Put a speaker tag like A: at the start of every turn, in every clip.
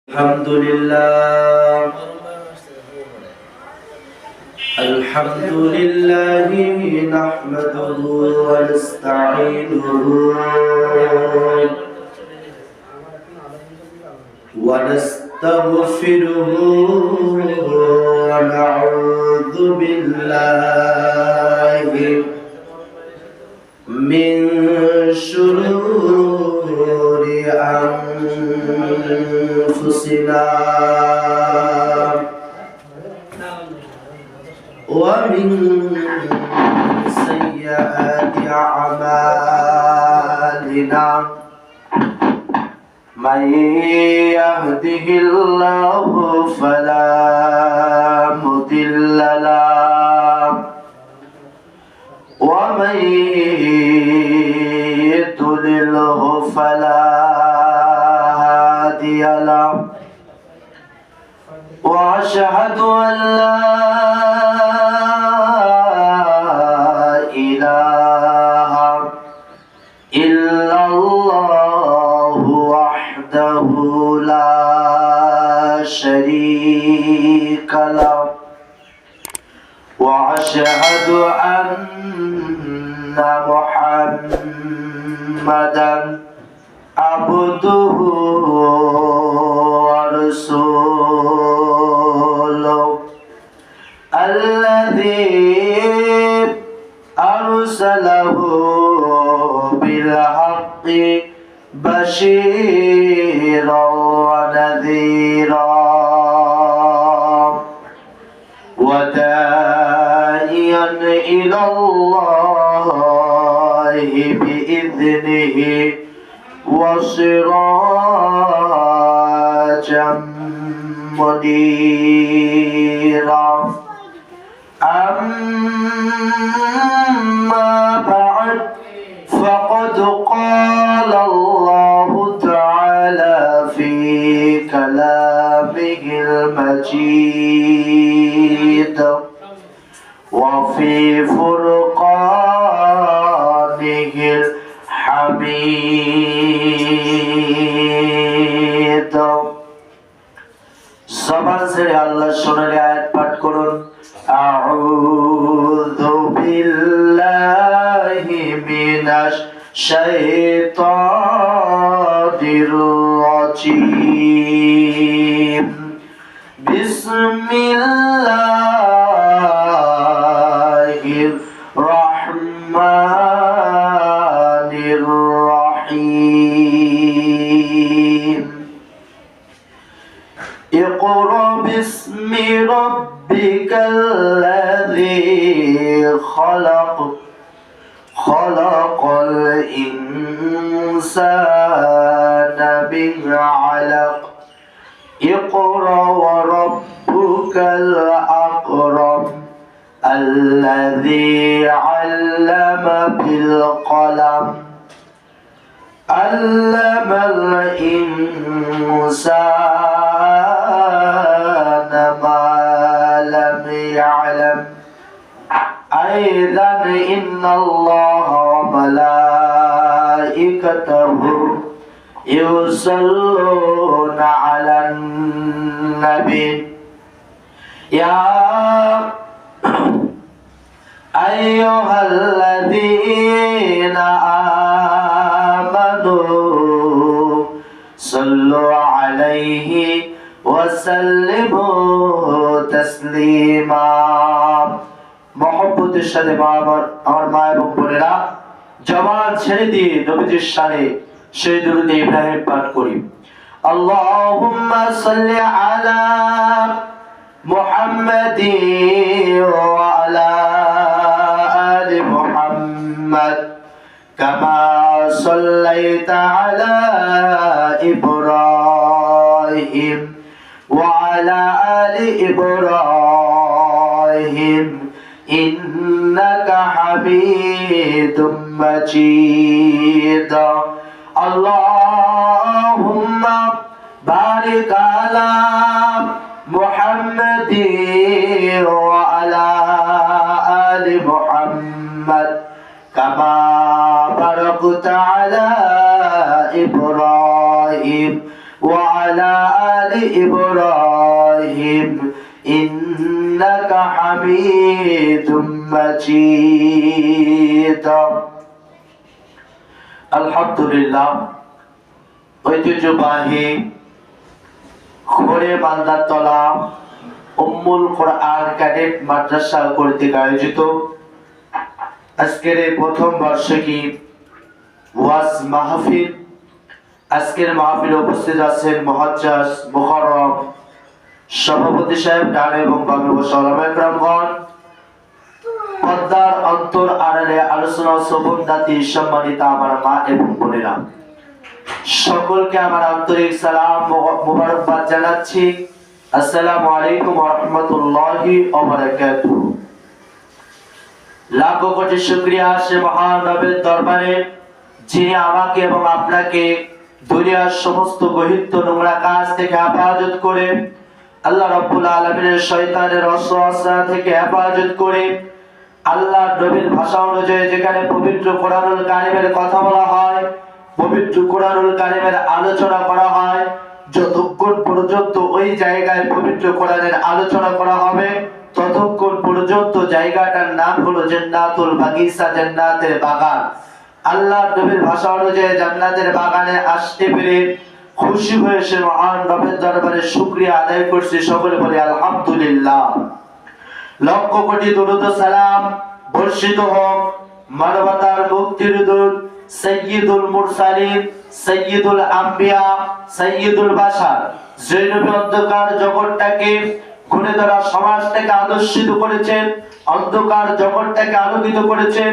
A: الحمد لله الحمد لله نحمده ونستعينه ونستغفره ونعوذ بالله من شرور أنفسنا ومن سيئات أعمالنا من يهده الله فلا مضل له ومن يضلله فلا هادي له وأشهد أن لا إله إلا الله وحده لا شريك له وأشهد أن محمدا عبده ورسوله الذي أرسله بالحق بشيرا ونذيرا وداعيا إلى الله بإذنه وسراجا منيرا أما بعد فقد قال الله تعالى في كلامه المجيد وفي فرقانه الحميد زبان سے اللہ سننے آیت پڑھ کرن أعوذ بالله من الشيطان الرجيم بسم الله الرحمن الرحيم اقرأ باسم ربك الذي خلق خلق الإنسان من علق اقرأ وربك الأكرم الذي علم بالقلم علم الإنسان ما لم يعلم أيضا إن الله وملائكته يصلون على النبي يا أيها الذين آمنوا صلوا عليه وسلموا تسليما محبت الشهد আমার মা এবং বোনেরা জবান ছেড়ে দিয়ে নবীজির শানে সেই দুরূদ ইব্রাহিম পাঠ করি আল্লাহুম্মা সাল্লি আলা মুহাম্মাদিন ওয়া আলা আলি মুহাম্মাদ কামা সাল্লাইতা আলা ইব্রাহিম ওয়া আলা আলি ইব্রাহিম إنك حميد مجيد اللهم بارك على محمد وعلى آل محمد كما باركت على إبراهيم وعلى آل إبراهيم إنك حميد مجيد الحمد لله ঐতিহ্যবাহী ঘোরে বান্দারতলা উম্মুল কোরআন ক্যাডেট মাদ্রাসা কর্তৃক আয়োজিত আজকের এই প্রথম বার্ষিকী ওয়াজ মাহফিল। আজকের মাহফিলে উপস্থিত আছেন মুহাজ্জাজ মুকাররম সভাপতি সাহেব, ডানে এবং বামে বসা উলামায়ে কেরামগণ, পর্দার অন্তর আড়ালে আলোচনা শ্রবণ দাতি সম্মানিতা আমার মা এবং বোনেরা, সকলকে আমার আন্তরিক সালাম মুবারকবাদ জানাচ্ছি। আসসালামু আলাইকুম ওয়া রাহমাতুল্লাহি ওয়া বারাকাতুহু। লাখো কোটি শুকরিয়া সে মহান রবের দরবারে, যিনি আমাকে এবং আপনাকে দুনিয়ার সমস্ত গহিত নোংরা কাজ থেকে হেফাজত করে, আল্লাহ রাব্বুল আলামিনের শয়তানের ওয়াসওয়াসা থেকে হেফাজত করে, আল্লাহর নবীর ভাষা অনুযায়ী যেখানে পবিত্র কোরআনুল কারীমের কথা বলা হয়, পবিত্র কোরআনুল কারীমের আলোচনা করা হয়, যতক্ষণ পর্যন্ত ওই জায়গায় পবিত্র কোরআনের আলোচনা করা হবে ততক্ষণ পর্যন্ত জায়গাটার নাম হলো জান্নাতুল বাগিচা, জান্নাতের বাগান। আল্লাহর নবীর ভাষা অনুযায়ী জান্নাতের বাগানে আসতে পেরে খুশি হয়ে সে মহান রবের দরবারে শুকরিয়া আদায় করছি। সকলে বলি আলহামদুলিল্লাহ। লক্ষ কোটি দরুদ ও সালাম বর্ষিত হোক মানবতার মুক্তির দূত সাইয়্যিদুল মুরসালিন, সাইয়্যিদুল আম্বিয়া, সাইয়্যিদুল বাশার, যে নবী অন্ধকার জগৎটাকে ঘুরে ধরা সমাজ থেকে আদর্শিত করেছেন, অন্ধকার জগৎটাকে আলোকিত করেছেন,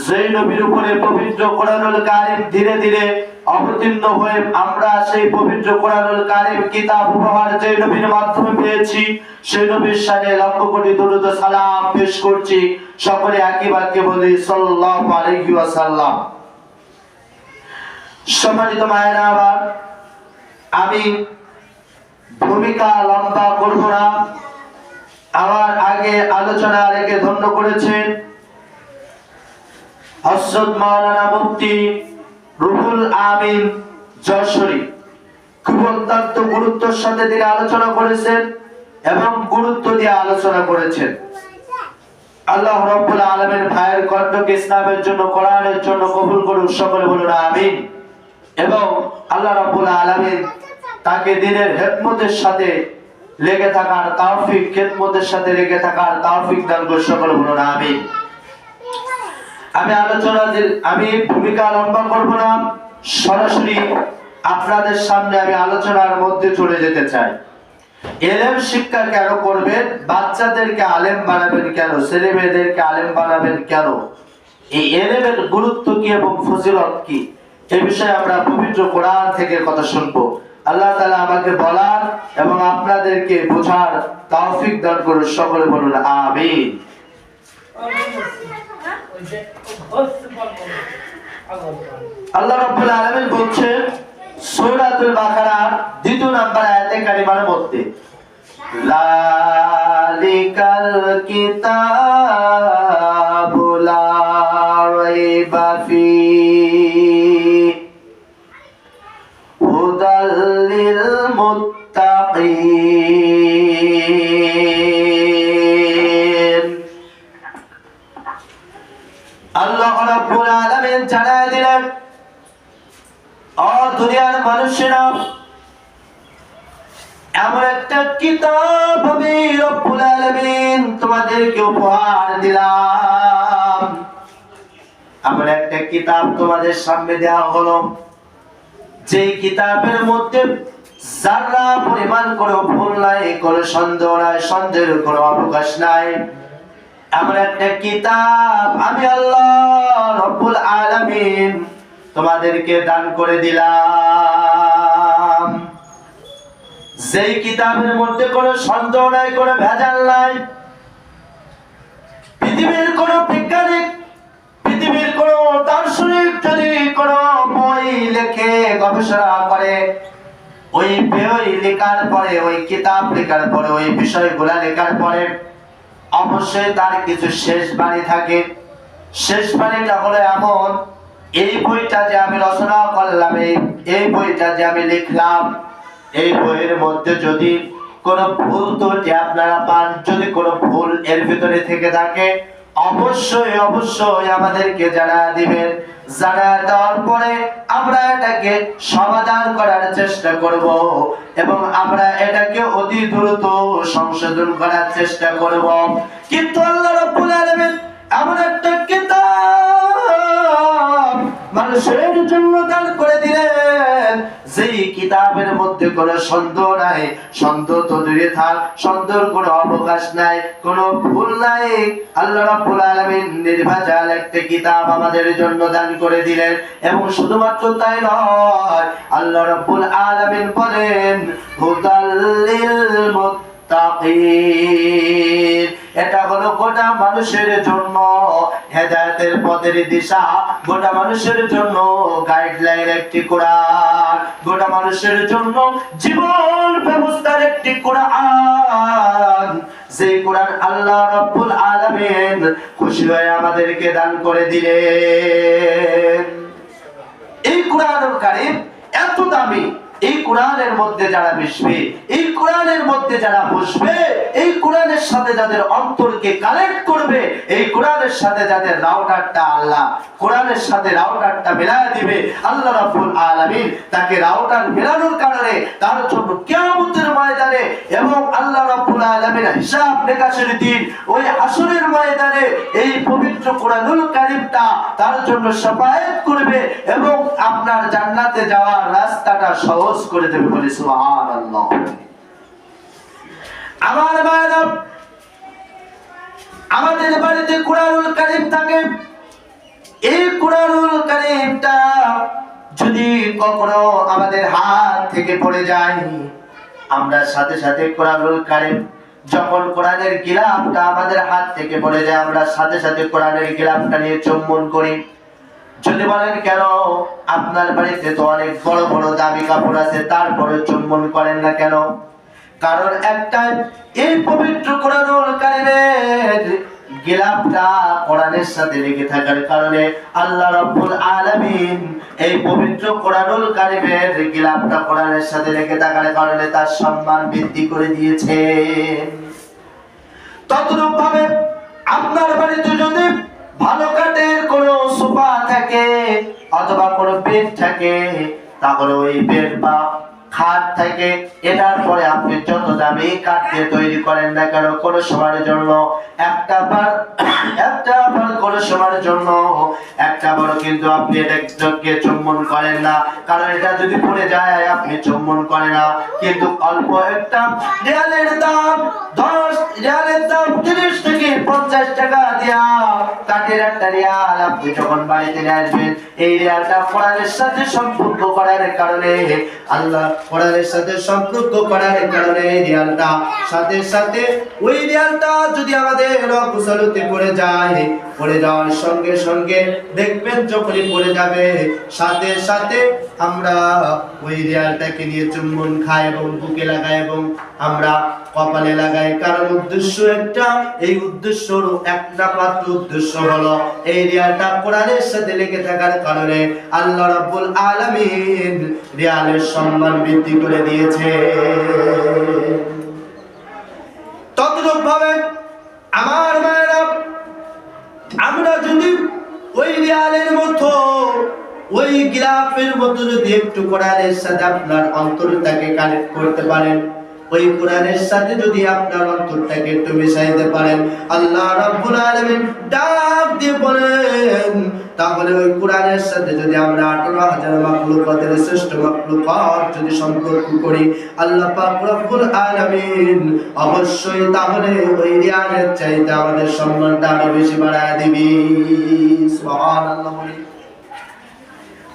A: যে নবীর উপরে পবিত্র কোরআনুল কারীম ধীরে ধীরে অবতীর্ণ হয়ে আমরা সেই পবিত্র কোরআনুল কারীম কিতাব উপহার যে নবীর মাধ্যমে পেয়েছি, সেই নবীর শানে লক্ষ কোটি দরুদ ও সালাম পেশ করছি। সকলে একই বাক্যে বলি সাল্লাল্লাহু আলাইহি ওয়াসাল্লাম। সম্মানিত মায়েরা, আবার আমি ভূমিকা লম্বা করব না। আমার আগে আলোচনা রেখে ধন্য করেছেন হযরত মাওলানা মুফতি রুহুল আমিন যশোরী। খুব অত্যন্ত গুরুত্বের সাথে তিনি আলোচনা করেছেন এবং গুরুত্ব দিয়ে আলোচনা করেছেন। আল্লাহ রাব্বুল আলামিন ভাইয়ের কণ্ঠকে ইসলামের জন্য, কোরআনের জন্য কবুল করুন। সকলে বলুন আমিন। এবং আল্লাহ রাব্বুল আলামিন তাকে দ্বীনের খেদমতের সাথে লেগে থাকার তৌফিক, খেদমতের সাথে লেগে থাকার তৌফিক দান করুন। সকলে বলুন আমিন। আমি ভূমিকা লম্বা করব না, সরাসরি আপনাদের সামনে আমি আলোচনার মধ্যে চলে যেতে চাই। ইলম শিক্ষা কেন করবেন? বাচ্চাদেরকে আলেম বানাবেন কেন? ছেলে মেয়েদেরকে আলেম বানাবেন কেন? এই ইলমের গুরুত্ব কি এবং ফজিলত কি? এই বিষয়ে আমরা পবিত্র কোরআন থেকে কথা শুনবো। আল্লাহ তাআলা আমাকে বলার এবং আপনাদেরকে বোঝার তৌফিক দান করুন। সকলে বলুন আমিন। আল্লাহ রাব্বুল আলামিন বলছেন সূরাতুল বাকারার 2 নম্বর আয়াতে কারিমার মধ্যে, লালিকাল কিতাবু লা রাইবা ফীহি হুদাল লিল মুত্তাকিন। আল্লাহ রাব্বুল আলামিন জানায় দিলেন, ও দুনিয়ার মানুষেরা, এমন একটা কিতাব আমি রব্বুল আলামিন তোমাদেরকে উপহার দিলাম। এমন একটা কিতাব তোমাদের সামনে দেওয়া হলো, যে কিতাবের মধ্যে যারা পরিমাণ কোনো ভুল নাই, কোনো সন্দেহ নাই, সন্দেহের কোনো অবকাশ নাই। এমন একটা কিতাব আমি আল্লাহ রব্বুল আলামিন তোমাদেরকে দান করে দিলাম, যেই কিতাবের মধ্যে কোনো সন্দেহ নাই, কোনো ভেজাল নাই। পৃথিবীর কোনো বিজ্ঞানিক, পৃথিবীর কোনো দার্শনিক যদি কোনো বই লেখে, গবেষণা করে, ওই বই লেখার পরে, ওই কিতাব লেখার পরে, ওই বিষয়গুলা লেখার পরে অবশ্যই তার কিছু শেষ বাণী থাকে। শেষ বাণীটা হলো এমন, এই বইটা যে আমি রচনা করলাম, এই বইটা যে আমি লিখলাম, এই বইয়ের মধ্যে যদি কোনো ভুল ত্রুটি আপনারা পান, যদি কোনো ভুল এর ভিতরে থেকে থাকে, অবশ্যই অবশ্যই আমাদেরকে জানায় দিবেন। জানায় দেওয়ার পরে আমরা এটাকে সমাধান করার চেষ্টা করব এবং আমরা এটাকে অতি দ্রুত সংশোধন করার চেষ্টা করব। কিন্তু আল্লাহ রাব্বুল আলামিন এমন একটা কিতাব মানুষের জন্য দান করে দিলেন, যেই কিতাবের মধ্যে কোনো সন্দেহ নাই, সন্দেহ তো দূরে থাক, সন্দেহের কোনো অবকাশ নাই, কোনো ভুল নাই। আল্লাহ রাব্বুল আলামিন নির্ভেজাল একটা কিতাব আমাদের জন্য দান করে দিলেন। এবং শুধুমাত্র তাই নয়, আল্লাহ রাব্বুল আলামিন বলেন হুদাল্লিল মুত্তাকিন, এটা হলো গোটা মানুষের জন্য হেদায়েতের পথের দিশা, গোটা মানুষের জন্য গাইডলাইন একটি কোরআন, গোটা মানুষের জন্য জীবন ব্যবস্থার একটি কোরআন, যে কোরআন আল্লাহ রাব্বুল আলামিন খুশি হয়ে আমাদেরকে দান করে দিলেন। এই কোরআনুল কারীম এত দামি, এই কোরআনের মধ্যে যারা মিশবে, এই কোরআনের মধ্যে যারা বসবে, এই কোরআনের সাথে যাদের অন্তরকে কানেক্ট করবে, এই কোরআনের সাথে যাদের রাউটারটা আল্লাহ কোরআনের সাথে রাউটারটা মিলায় দিবে, আল্লাহ রাব্বুল আলামিন তাকে রাউটার মেলানোর কারণে তার জন্য কিয়ামতের ময়দানে এবং আল্লাহ রাব্বুল আলামিন হিসাব নিকাশের দিন ওই হাসরের ময়দানে এই পবিত্র কোরআনুল কারীমটা তার জন্য শাফায়াত করবে এবং আপনার জান্নাতে যাওয়ার রাস্তাটা সহজ করে দেবে। বলে সুবহানাল্লাহ। আমার ভাইরা, আমাদের বাড়িতে কোরআনুল কারীম থাকে। এই কোরআনুল কারীমটা যদি কখনো আমাদের হাত থেকে পড়ে যায়, আমরা সাথে সাথে কোরআনুল কারীম, যখন কোরআনের গিলাফটা আমাদের হাত থেকে পড়ে যায়, আমরা সাথে সাথে কোরআনের গিলাফটা নিয়ে চুম্বন করি। যদি বলেন কেন, আপনার বাড়িতে তো অনেক বড় বড় দামি কাপড় আছে, তারপরে চুম্বন করেন না কেন? কারণ একটাই, এই পবিত্র কোরআনুল কারীমের গিলাফটা কোরআনের সাথে লেগে থাকার কারণে আল্লাহ রাব্বুল আলামিন এই পবিত্র কোরআনুল কারীমের গিলাফটা কোরআনের সাথে লেগে থাকার কারণে তার সম্মান বৃদ্ধি করে দিয়েছে। তদ্রূপ ভাবে আপনার বাড়িতে যদি ভালো কাঠের কোনো সোফা থাকে অথবা কোনো বেড থাকে, তাহলে ওই বেড বা খাট থাকে, এটার পরে আপনি যত দামি কাঠ দিয়ে তৈরি করেন না কেন, কোনো সময়ের জন্য একটা বার কোনো সময়ের জন্য একটা বার কিন্তু আপনি এটাকে চুম্বন করেন না, কারণ এটা যদি পড়ে যায় আপনি চুম্বন করেন না। কিন্তু অল্প একটা রিয়ালের দাম 30 থেকে 50 টাকা দিয়া কাঠের একটা রিয়াল আপনি যখন বাড়িতে নিয়ে আসবেন, এই রিয়ালটা কোরআনের সাথে সম্পর্ক করার কারণে, আল্লাহ কোরআনের সাথে সম্পর্ক করার কারণে রিয়ালটা সাথে সাথে ওই রিয়ালটা যদি আমাদের অকুশলতে পড়ে যায়, পড়ে যাওয়ার সঙ্গে সঙ্গে দেখবেন যখনই পড়ে যাবে সাথে সাথে আমরা ওই রিয়ালটাকে নিয়ে চুম্বন খাই এবং বুকে লাগাই এবং আমরা কপালে লাগাই। কারণ উদ্দেশ্য একটা, এই উদ্দেশ্যর একটা মাত্র উদ্দেশ্য হলো এই রিয়ালটা কোরআনের সাথে লেগে থাকার কারণে আল্লাহ রাব্বুল আলামিন রিয়ালের সম্মান বৃদ্ধি করে দিয়েছে। তদ্রূপ ভাবে আমার ভাইরা, আমরা যদি ওই রিয়ালের মতো, ওই গিলাফের মতো যদি একটু কোরআনের সাথে আপনার অন্তরটাকে কানেক্ট করতে পারেন, ওই কোরআনের সাথে যদি আপনার অন্তরটাকে একটু মিশাইতে পারেন, আল্লাহ রাব্বুল আলামিন ডাক দিয়ে বলেন, তাহলে ওই কোরআনের সাথে যদি আমরা 18,000 মাখলুকাতের শ্রেষ্ঠ মাখলুকাত যদি সম্পর্ক করি, আল্লাহ পাক রব্বুল আলামিন অবশ্যই তাহলে ওই রিয়ালের চাইতে আমাদের সম্মানটা আরো বেশি বাড়ায় দিবি। সুবহানাল্লাহ।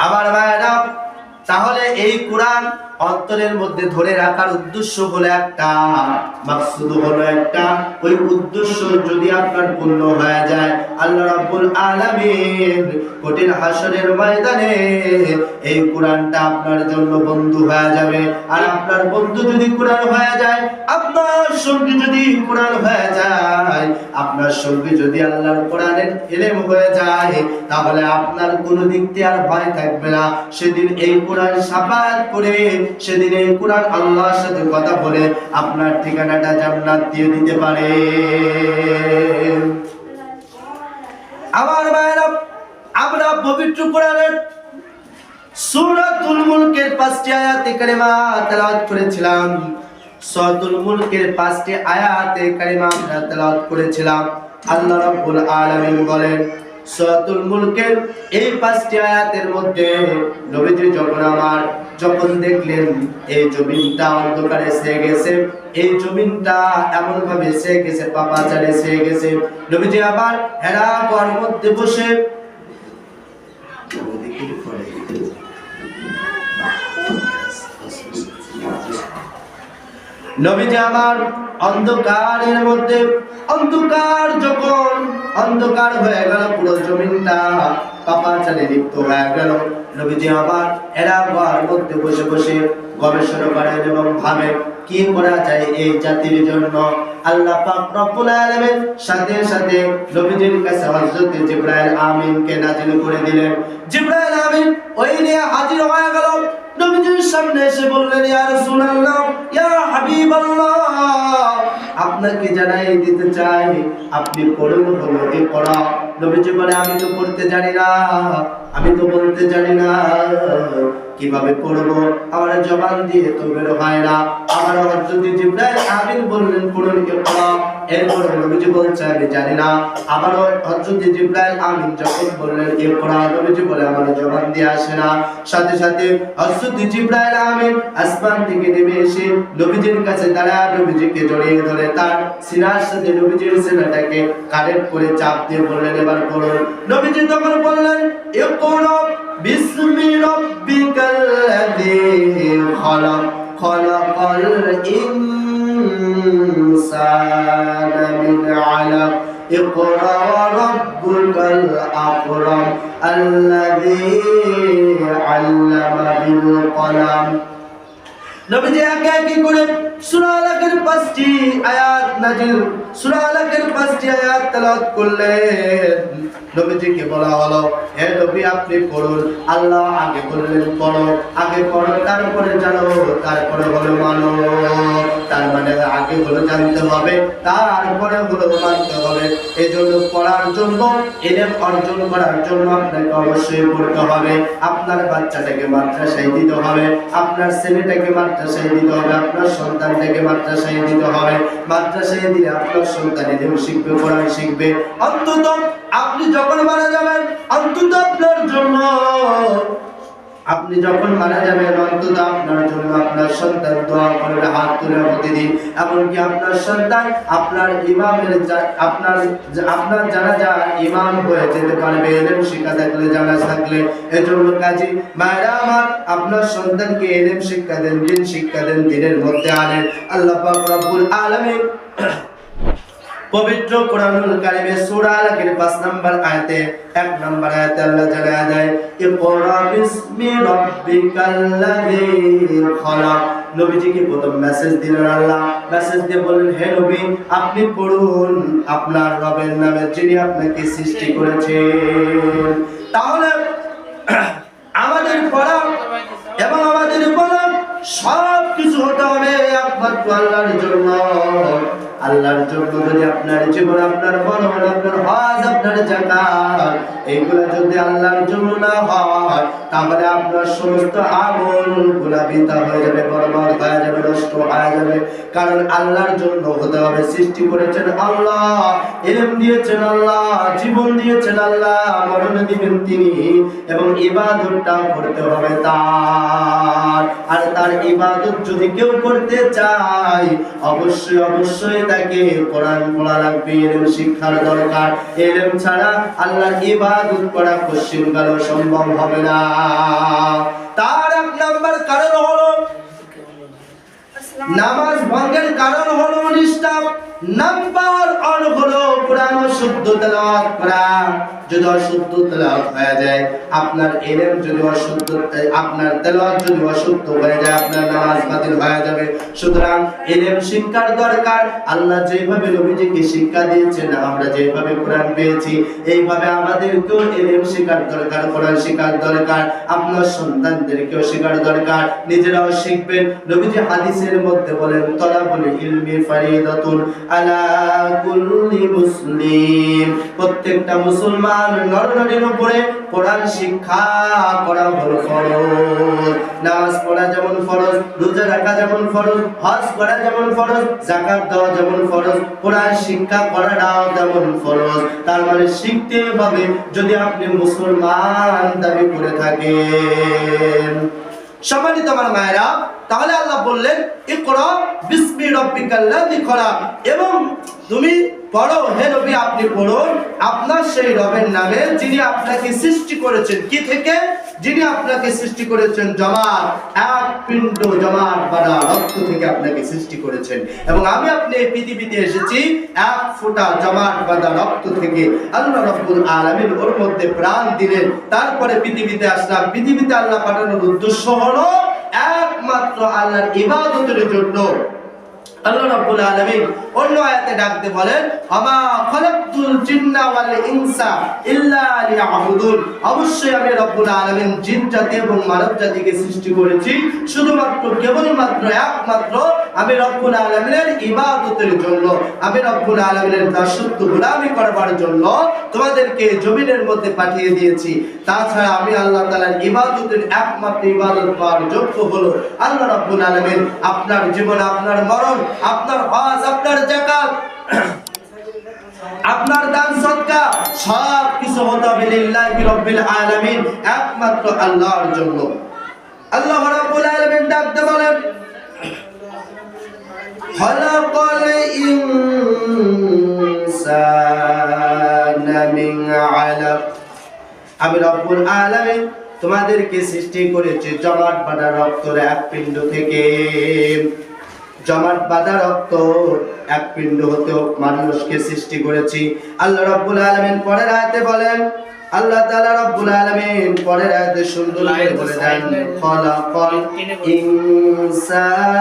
A: আমার ভাইরা, তাহলে এই কোরআন অন্তরের মধ্যে ধরে রাখার উদ্দেশ্য হলো একটা, মাকসুদ হলো একটা। ওই উদ্দেশ্য যদি আপনার পূর্ণ হয়ে যায়, আল্লাহ রাব্বুল আলামিন কঠিন হাসরের ময়দানে এই কোরআনটা আপনার জন্য বন্ধু হয়ে যাবে। আর আপনার বন্ধু যদি কোরআন হয়ে যায়, আপনার সঙ্গী যদি কোরআন হয়ে যায়, আপনার সঙ্গী যদি আল্লাহর কোরআনের ইলম হয়ে যায়, তাহলে আপনার কোনো দিক দিয়ে আর ভয় থাকবে না। সেদিন এই কোরআন শাফাআত করে সেদিন এই কুরআন আল্লাহর সাথে কথা বলে আপনার ঠিকানাটা জান্নাত দিয়ে দিতে পারে। আমার ভাইরা, আমরা পবিত্র কোরআনের সূরাতুল মুলকের 5টি আয়াতে কারিমা তেলাওয়াত করেছিলাম। সূরাতুল মুলকের 5টি আয়াতে কারিমা আমরা তেলাওয়াত করেছিলাম। আল্লাহ রাব্বুল আলামিন বলেন সূরাতুল মুলকের এই 5টি আয়াতের মধ্যে নবীজি যখন দেখলেন এই জমিনটা অন্ধকারে ছেয়ে গেছে, এই জমিনটা এমন ভাবে ছেয়ে গেছে, পাপাচারে ছেয়ে গেছে, নবীজি আবার হেরা গুহার মধ্যে বসে নবীজি আমার অন্ধকারের মধ্যে যখন অন্ধকার হয়ে গেল, পুরো জমিনটা পাপাচারে লিপ্ত হয়ে গেল, নবীজি আমার এরা গুহার মধ্যে বসে বসে গবেষণা করেন এবং ভাবে কি করা যায় এই জাতির জন্য। আল্লাহ পাক রব্বুল আলামিন সাথে সাথে নবীজির কাছে হযরত জিবরাইল আমিনকে নাজিল করে দিলেন। জিবরাইল আমিন ওই নিয়ে হাজির হয়ে গেল, নবীজির সামনে এসে বললেন, ইয়া রাসূলুল্লাহ, ইয়া হাবিবাল্লাহ, আপনাকে জানাই দিতে চাই আপনি পড়ুন হলো ইকরা। নবীজি বলে, আমি তো পড়তে জানি না, আমি তো বলতে জানি না, কিভাবে পড়বো, আমার জবান দিয়ে তো বের হয় না। আমার হযরত জিবরাইল আমিন বললেন পড়ুন ইকরা। এরপর নবীজি বলছে আমি জানি না। আবার হযরত জিবরাইল আমিন যখন বললেন ইকরা, নবীজি বলে আমার জবান দিয়ে আসে না। সাথে সাথে হযরত জিবরাইল আমিন আসমান থেকে নেমে এসে নবীজির কাছে দাঁড়ায় নবীজিকে জড়িয়ে ধরে তার সিনার সাথে নবীজির সিনাটাকে কানেক্ট করে চাপ দিয়ে বললেন এবার পড়ুন। নবীজি তখন বললেন ইকরা বিসমি রাব্বিকাল্লাযী খালাক খালাকাল ইনসানা মিন আলাক ইকরা ওয়া রাব্বুকাল আকরাম আল্লাযী আল্লামা বিল কলম। নবীজি একে একে করে সূরা আলাকের 5টি আয়াত নাজিল, সূরা আলাকের 5টি আয়াত তেলাওয়াত করলেন। নবীজিকে বলা হলো, হে নবী আপনি পড়ুন। আল্লাহ আগে বললেন পড়ো, আগে পড়ো, তারপরে জানো, তারপরে হলো মানো। তার মানে আগে হলো জানতে হবে, তারপরে হলো মানতে হবে। এজন্য পড়ার জন্য, ইলম অর্জন করার জন্য আপনাকে অবশ্যই পড়তে হবে। আপনার বাচ্চাটাকে মাদ্রাসায় দিতে হবে, আপনার ছেলেটাকে মাদ্রাসায় দিতে হবে, আপনার সন্তানটাকে মাদ্রাসায় দিতে হবে। মাদ্রাসায় দিলে আপনার সন্তান ইলম শিখবে, কোরআন শিখবে। অন্তত আপনি যখন মারা যাবেন, অন্তত আপনার জন্য, আপনি যখন মারা যাবেন অন্তত আপনার জন্য আপনার সন্তান দোয়া করবে হাত তুলে প্রতিদিন। এমনকি আপনার সন্তান আপনার ইমামের আপনার জানাজা ইমাম হয়ে যেতে পারবে ইলম শিক্ষা থাকলে, জানাজা থাকলে। এজন্য কাজী মায়েরা আমার, আপনার সন্তানকে ইলম শিক্ষা দেন, দিন শিক্ষা দেন, দিনের মধ্যে আনেন। আল্লাহ পাক রব্বুল আলামিন পবিত্র কোরআনুল কারীমে সূরা আলাকের 5 নম্বর আয়াতে 1 নম্বর আয়াতে আল্লাহ জানায় দেয় ইকরা বিসমি রাব্বিকাল্লাযী খালাক। নবীজিকে প্রথম মেসেজ দিলেন আল্লাহ, মেসেজ দিয়ে বললেন হে নবী আপনি পড়ুন আপনার রবের নামে যিনি আপনাকে সৃষ্টি করেছেন। তাহলে আমাদের পড়া এবং আমাদের বলা সব কিছু হতে হবে একমাত্র আল্লাহর জন্য। আল্লাহর জন্য যদি আপনার জীবন, আপনার মরণ, আপনার হজ, আপনার যাকাত এইগুলো যদি আল্লাহর জন্য না হয়, তাহলে আপনার সমস্ত আমলগুলো বৃথা হয়ে যাবে, বরবাদ হয়ে যাবে, নষ্ট হয়ে যাবে। কারণ আল্লাহর জন্য হতে হবে। সৃষ্টি করেছেন আল্লাহ, ইলম দিয়েছেন আল্লাহ, জীবন দিয়েছেন আল্লাহ, মরণ দিবেন তিনি, এবং ইবাদতটা করতে হবে তার। আর তার ইবাদত যদি কেউ করতে চায় অবশ্যই অবশ্যই তাকে কোরআন পড়া লাগবে, ইলম শিক্ষার দরকার। ইলম ছাড়া আল্লাহর ইবাদত করা পশ্চিমকালেও সম্ভব হবে না। তার 1 নম্বর কারণ হলো নামাজ ভঙ্গের কারণ হলো নিষ্ঠা। নাম্বার 1 হলো কোরআন শুদ্ধ তেলাওয়াত করা। যদি অশুদ্ধ তেলাওয়াত হয়ে যায়, আপনার ইলম যদি অশুদ্ধ, আপনার তেলাওয়াত যদি অশুদ্ধ হয়ে যায়, আপনার নামাজ বাতিল হয়ে যাবে। সুতরাং ইলম শিক্ষার দরকার। আল্লাহ যেভাবে নবীজিকে শিক্ষা দিয়েছেন, আমরা যেভাবে কোরআন পেয়েছি, এইভাবে আমাদেরকেও ইলম শেখার দরকার, কোরআন শেখার দরকার, আপনার সন্তানদেরকেও শেখার দরকার, নিজেরাও শিখবেন। নবীজি হাদিসের মধ্যে বলেন, তলাবুল ইলমি ফারিদাতুন আলা কুল্লি মুসলিম, প্রত্যেকটা মুসলমান নরনারীর উপরে কোরআন শিক্ষা করা হলো ফরজ। নামাজ পড়া যেমন ফরজ, রোজা রাখা যেমন ফরজ, হজ করা যেমন ফরজ, যাকাত দেওয়া যেমন ফরজ, কোরআন শিক্ষা করাটাও তেমন ফরজ। তার মানে শিখতে হবে যদি আপনি মুসলমান দাবি করে থাকেন। সম্মানিত আমার মায়েরা, তাহলে আল্লাহ বললেন, ইকরা বিসমি রাব্বিকাল্লাযী খলাক, এবং তুমি পড়ো হে নবী, আপনি পড়ুন আপনার সেই রবের নামে যিনি আপনাকে সৃষ্টি করেছেন। কি থেকে? যিনি আপনাকে সৃষ্টি করেছেন জমাট, এক পিণ্ড জমাট বাঁধা রক্ত থেকে আপনাকে সৃষ্টি করেছেন। এবং আমি আপনি এই পৃথিবীতে এসেছি এক ফোঁটা জমাট বাঁধা রক্ত থেকে। আল্লাহ রাব্বুল আলামিন ওর মধ্যে প্রাণ দিলেন, তারপরে পৃথিবীতে আসলাম। পৃথিবীতে আল্লাহ পাঠানোর উদ্দেশ্য হলো একমাত্র আল্লাহর ইবাদতের জন্য। আল্লাহ রাব্বুল আলামিন অন্য আয়াতে ডাকতে বলেন, আমা খালাকতুল জিন্না ওয়াল ইনসা ইল্লা লিয়াবুদুন, অবশ্যই আমি রব্বুল আলামিন জিন জাতি এবং মানব জাতিকে সৃষ্টি করেছি শুধুমাত্র কেবলমাত্র একমাত্র আমি রব্বুল আলামিনের ইবাদতের জন্য, আমি রব্বুল আলামিনের দাসত্ব গোলামি করবার জন্য তোমাদেরকে জমিনের মধ্যে পাঠিয়ে দিয়েছি। তাছাড়া আমি আল্লাহ তাআলার ইবাদতের একমাত্র ইবাদত পাওয়ার যোগ্য হলো আল্লাহ রাব্বুল আলামিন। আপনার জীবন, আপনার মরণ, আপনার হজ, আপনার যাকাত, আপনার দান সদকা সব কিছু হতে হবে লিল্লাহি রাব্বিল আলামিন, একমাত্র আল্লাহর জন্য। আল্লাহ রাব্বুল আলামিন ডাকতে বলেন, খালাকাল ইনসানা মিন আলাক, আমি রব্বুল আলামিন তোমাদেরকে সৃষ্টি করেছি জমাট বাঁধা রক্তের এক পিণ্ড থেকে। জমাট বাঁধা রক্ত এক পিণ্ড হতে মানুষকে সৃষ্টি করেছি। আল্লাহ রাব্বুল আলামিন পরের আয়াতে বলেন, আল্লাহ তাআলা রাব্বুল আলামিন পরের আয়াতে সুন্দর করে বলে দেন, খালাকাল ইনসানা,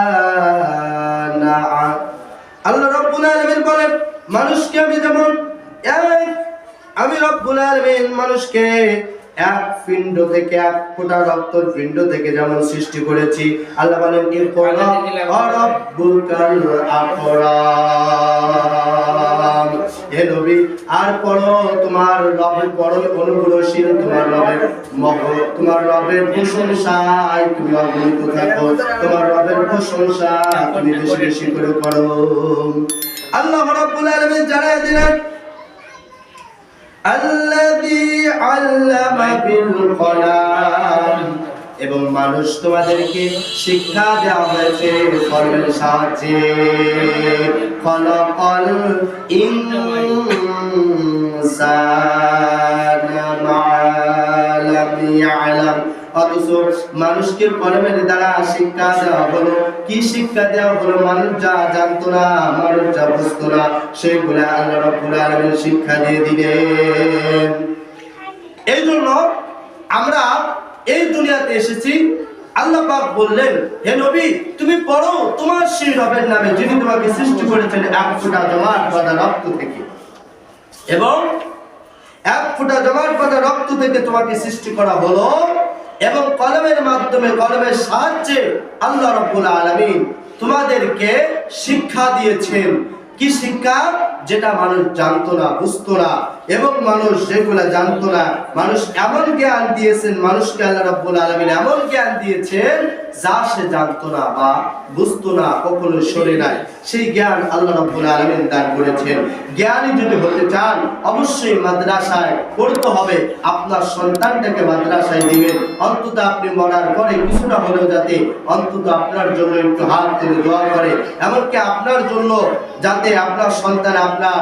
A: আল্লাহ রাব্বুল আলামিন বলেন মানুষকে আমি যেমন আমি রব্বুল আলামিন মানুষকে এক পিণ্ড থেকে, এক ফোঁটা রক্তর পিণ্ড থেকে যেমন সৃষ্টি করেছি। আল্লাহ বলেন, ইকরা রাব্বুকাল আকরাম, হে নবী আর পড়ো, তোমার রবের পড়ো অনুগ্রহশীল, তোমার রবের প্রশংসায় তুমি অবহিত থাকো, তোমার রবের প্রশংসা তুমি বেশি বেশি করে করো। আল্লাহ রাব্বুল আলামিন জানায় দিলেন, আল্লাযী আল্লামা বিল কলাম, এবং মানুষ তোমাদেরকে শিক্ষা দেওয়া হয়েছে কলমের সাহায্যে। খলাকাল ইনসানা মা লাম ইয়ালাম, অথচ মানুষকে কলমের দ্বারা শিক্ষা দেওয়া হলো। কি শিক্ষা দেওয়া হলো? মানুষ যা জানতো না, মানুষ যা বুঝতো না, সেগুলো আল্লাহ রাব্বুল আলামিন শিক্ষা দিয়ে দিলেন। এই জন্য আমরা এই দুনিয়াতে এসেছি। আল্লাহ পাক বললেন, হে নবী তুমি পড়ো তোমার সেই রবের নামে যিনি তোমাকে সৃষ্টি করেছেন এক ফোঁটা জমাট বাঁধা রক্ত থেকে, এবং এক ফোঁটা জমাট বাঁধা রক্ত থেকে তোমাকে সৃষ্টি করা হলো, এবং কলমের মাধ্যমে, কলমের সাহায্যে আল্লাহ রাব্বুল আলামিন তোমাদেরকে শিক্ষা দিয়েছেন। কি শিক্ষা? যেটা মানুষ জানতো না, বুঝতো না, এবং মানুষ যেগুলা জানতো না, মানুষ এমন জ্ঞান দিয়েছেন, মানুষকে আল্লাহ রাব্বুল আলামিন এমন জ্ঞান দিয়েছেন যা সে জানতো না বা বুঝতো না, কখনো শোনে নাই, সেই জ্ঞান আল্লাহ রাব্বুল আলামিন দান করেছেন। জ্ঞানী যদি হতে চান অবশ্যই মাদ্রাসায় পড়তে হবে। আপনার সন্তানটাকে মাদ্রাসায় দিবেন, অন্তত আপনি মরার পরে কিছুটা হলেও যাতে অন্তত আপনার জন্য একটু হাত তুলে দোয়া করে, এমনকি আপনার জন্য যাতে আপনার সন্তান আপনার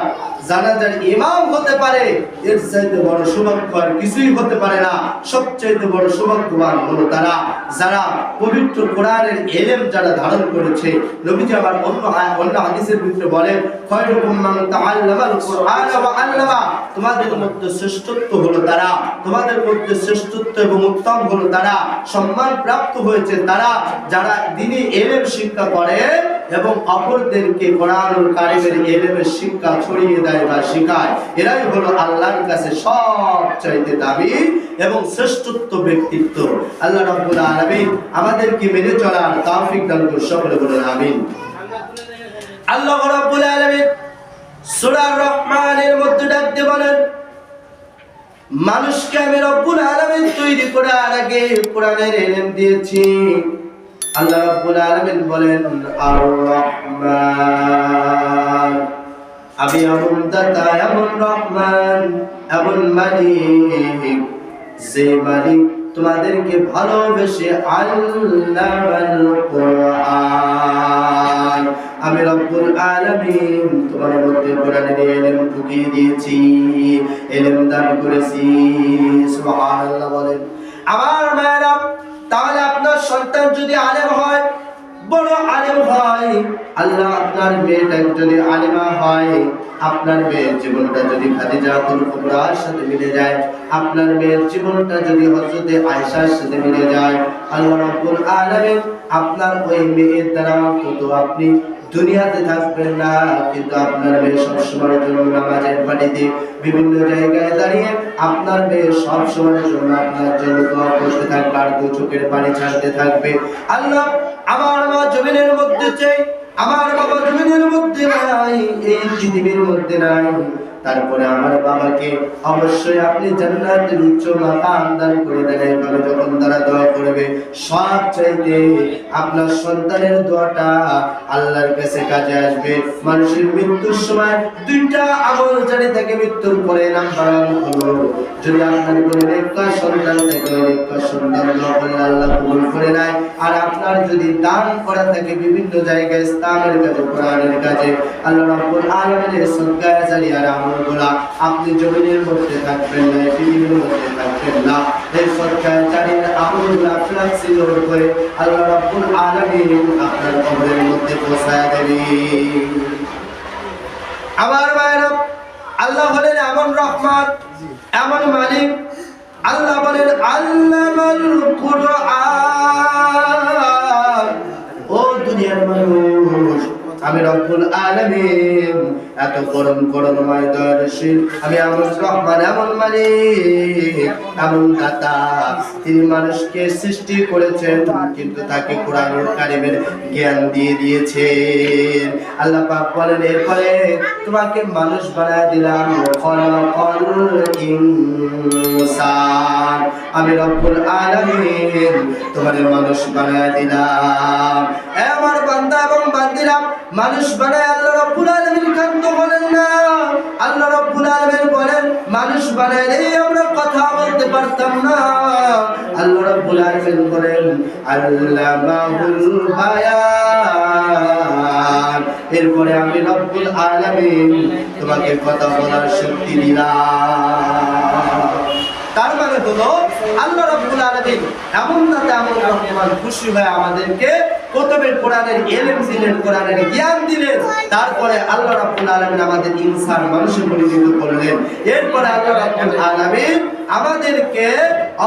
B: জানাজার ইমাম হতে পারে, এর চাইতে বড় সৌভাগ্য আর কিছুই হতে পারে না। সবচাইতে বড় সৌভাগ্যবান হলো তারা যারা পবিত্র কোরআনের ইলম যারা ধারণ করেছে। নবীজি আবার অন্য হাদিসের ভিতরে বলেন, খায়রুকুম মান তাআল্লামাল কুরআন ওয়া আল্লামা, তোমাদের মধ্যে শ্রেষ্ঠত্ব হলো তারা, তোমাদের মধ্যে শ্রেষ্ঠত্ব এবং উত্তম হলো তারা, সম্মান প্রাপ্ত হয়েছে তারা যারা দ্বীনি ইলম শিক্ষা করে এবং অপরদেরকে কোরআনুল কারীমের ইলমের শিক্ষা ছড়িয়ে দেয় বা শেখায়। এরাই হলো আল্লাহর কাছে সবচাইতে দামি এবং শ্রেষ্ঠত্ব ব্যক্তিত্ব। আল্লাহ রাব্বুল আলামিন আমাদেরকে মেনে চলার তৌফিক দান করুন, সকলে বলেন আমিন। আল্লাহ রাব্বুল আলামিন সূরা রহমানের মধ্যে ডাকতে বলেন, মানুষকে আমি রব্বুল আলামিন তৈরি করার আগে কোরআনের ইলম দিয়েছি। আল্লাহ রাব্বুল আলামিন বলেন, আর রহমান, আমি এমন দাতা, এমন রহমান, এমন মালিক, যে মালিক তোমাদেরকে ভালোবেসে আল্লামাল কোরআন, আমি রব্বুল আলামিন তোমার মধ্যে কোরআনের ইলম ঢুকিয়ে দিয়েছি, ইলম দান করেছি। সুবহানাল্লাহ বলেন। আমার মায়েরা, তাহলে আপনার সন্তান যদি আলেম হয়, বড় আলেম হয়, আল্লাহ আপনার মেয়েটা যদি আলেমা হয়, আপনার মেয়ের জীবনটা যদি খাদিজাতুল কুবরার সাথে মিলে যায়, আপনার মেয়ের জীবনটা যদি হযরতে আয়েশার সাথে মিলে যায়, আল্লাহ রাব্বুল আলামিন আপনার ওই মেয়ের দ্বারা তো আপনি দুনিয়াতে থাকবেন না, কিন্তু আপনার মেয়ে সবসময়ের জন্য নামাজের পানিতে বিভিন্ন জায়গায় দাঁড়িয়ে আপনার মেয়ে সবসময়ের জন্য আপনার জন্য দোয়া করতে থাকবে আর দু চোখের পানি ছাড়তে থাকবে। আল্লাহ আমার মা জমিনের মধ্যে চাই, আমার বাবা জমিনের মধ্যে নাই, এই পৃথিবীর মধ্যে নাই, তারপরে আমার বাবাকে অবশ্যই আপনি জান্নাতের উচ্চ মাকাম দান করে দেন। এইভাবে যখন তারা দোয়া করবে, সব চাইতে আপনার সন্তানের দোয়াটা আল্লাহর কাছে কাজে আসবে। মানুষের মৃত্যুর সময় দুইটা আমল জারি থাকে মৃত্যুর পরে, নাম্বার হলো যদি আপনার কোনো নেককার সন্তান থাকে, নেককার সন্তান দোয়া করলে আল্লাহ কবুল করে নেয়। আর আপনার যদি দান করা থাকে বিভিন্ন জায়গায় ইসলামের কাজে, কোরআনের কাজে, আল্লাহ রাব্বুল আলামিনের সদকায়ে জারিয়ার আমলগুলা আপনি জমিনের মধ্যে থাকবেন না, পৃথিবীর মধ্যে থাকবেন না, এই সদকায়ে জারিয়ার আমলগুলা আপনার সিলোর করে আল্লাহ রাব্বুল আলামিন আপনার কবরের মধ্যে পৌঁছায় দেবে। আমার ভাইরা, আল্লাহ হলেন এমন রহমান, এমন মালিক। আল্লাহ বলেন, আল্লামাল কুরআন, ও দুনিয়ার মানুষ, আমি রব্বুল আলামিন এত করুণাময় দয়াশীল, আমি এমন রহমান, এমন মালিক, এমন দাতা। তিনি মানুষকে সৃষ্টি করেছেন কিন্তু তাকে কোরআনুল কারীমের জ্ঞান দিয়ে দিয়েছেন। আল্লাহ পাক বলেন, এরপরে তোমাকে মানুষ বানায় দিলাম, খলাকাল ইনসান, আমি রব্বুল আলামিন তোমাদের মানুষ বানায় দিলাম। আমার বান্দা এবং বান্দিরা, মানুষ বানায় আল্লাহ রাব্বুল আলামিন কান্ত বলেন না। আল্লাহ রাব্বুল আলামিন বলেন, মানুষ বানাইলে আমরা কথা বলতে পারতাম না। আল্লাহ রাব্বুল আলামিন বলেন, আল্লামাহুল বায়ান, এরপরে আমি রব্বুল আলামিন তোমাকে কথা বলার শক্তি দিলাম। তার মানে হলো আল্লাহ রাব্বুল আলামিন এমন দাতা, এমন রহমান, খুশি হয়ে আমাদেরকে প্রথমে কোরআনের ইলম দিলেন, কোরআনের জ্ঞান দিলেন, তারপরে আল্লাহ রাব্বুল আলামিন আমাদের ইনসান, মানুষে পরিণত করলেন। এরপরে আল্লাহ রাব্বুল আলামিন আমাদেরকে,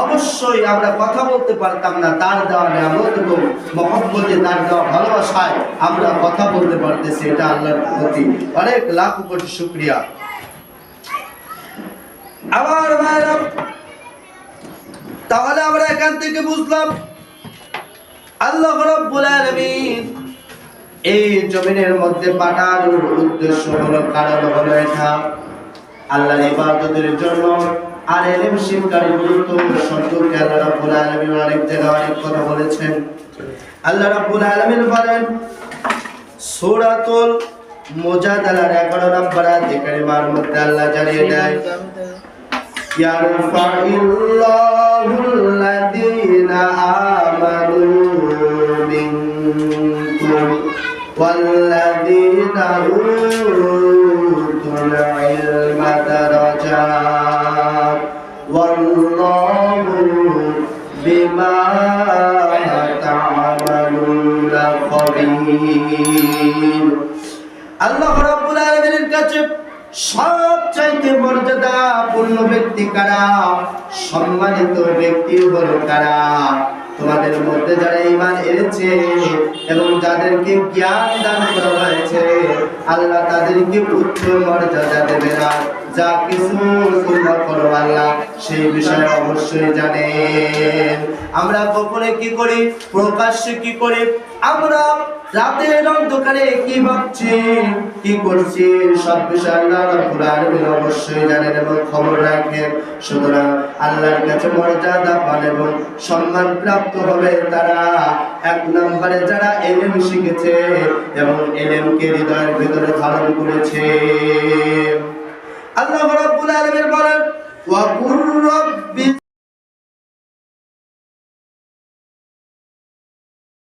B: অবশ্যই আমরা কথা বলতে পারতাম না, তার দেওয়া নিয়ামত এবং মহব্বতে, তার দেওয়া ভালোবাসায় আমরা কথা বলতে পারতেছি। এটা আল্লাহর প্রতি অনেক লাখ কোটি শুকরিয়া। আমার ভাইরা, তাহলে আমরা এখান থেকে বুঝলাম আল্লাহ রাব্বুল আলামিন এই জমিনের মধ্যে পাঠানোর উদ্দেশ্য হলো, কারণ হলো এটা আল্লাহর ইবাদতের জন্য। আর ইলম শিক্ষার গুরুত্ব সম্পর্কে আল্লাহ রাব্বুল আলামিন অনেক জায়গায় অনেক কথা বলেছেন। আল্লাহ রাব্বুল আলামিন বলেন সূরাতুল মুজাদালার 11 নম্বর আয়াতে কারিমার মধ্যে আল্লাহ জানিয়ে দেয়, ইয়ারফাইল্লাহুল্লাযীনা আমানু মিনকুম ওয়াল্লাযীনা উতুল العلم درجات والله بما تعملون خبير আল্লাহ রাব্বুল আলামিনের কাছে সবচাইতে মর্যাদাপূর্ণ ব্যক্তি কারা, সম্মানিত ব্যক্তি হলো কারা? তোমাদের মধ্যে যারা ঈমান এনেছে এবং যাদেরকে জ্ঞান দান করা হয়েছে, আল্লাহ তাদেরকে উচ্চ মর্যাদা দেবে না। যা কিছু তোমরা করো আল্লাহ সেই বিষয়ে অবশ্যই জানেন। আমরা গোপনে কি করি, প্রকাশ্যে কি করি, আমরা রাতের অন্ধকারে কি ভাবছি, কি করছি, সব বিষয় আল্লাহ রাব্বুল আলামিন অবশ্যই জানেন এবং খবর রাখেন। সুতরাং আল্লাহর কাছে মর্যাদা পান এবং সম্মান প্রাপ্ত হবে তারা, এক নম্বরে যারা ইলম শিখেছে এবং ইলমকে হৃদয়ের ভিতরে ধারণ করেছে। আল্লাহ রাব্বুল আলামিন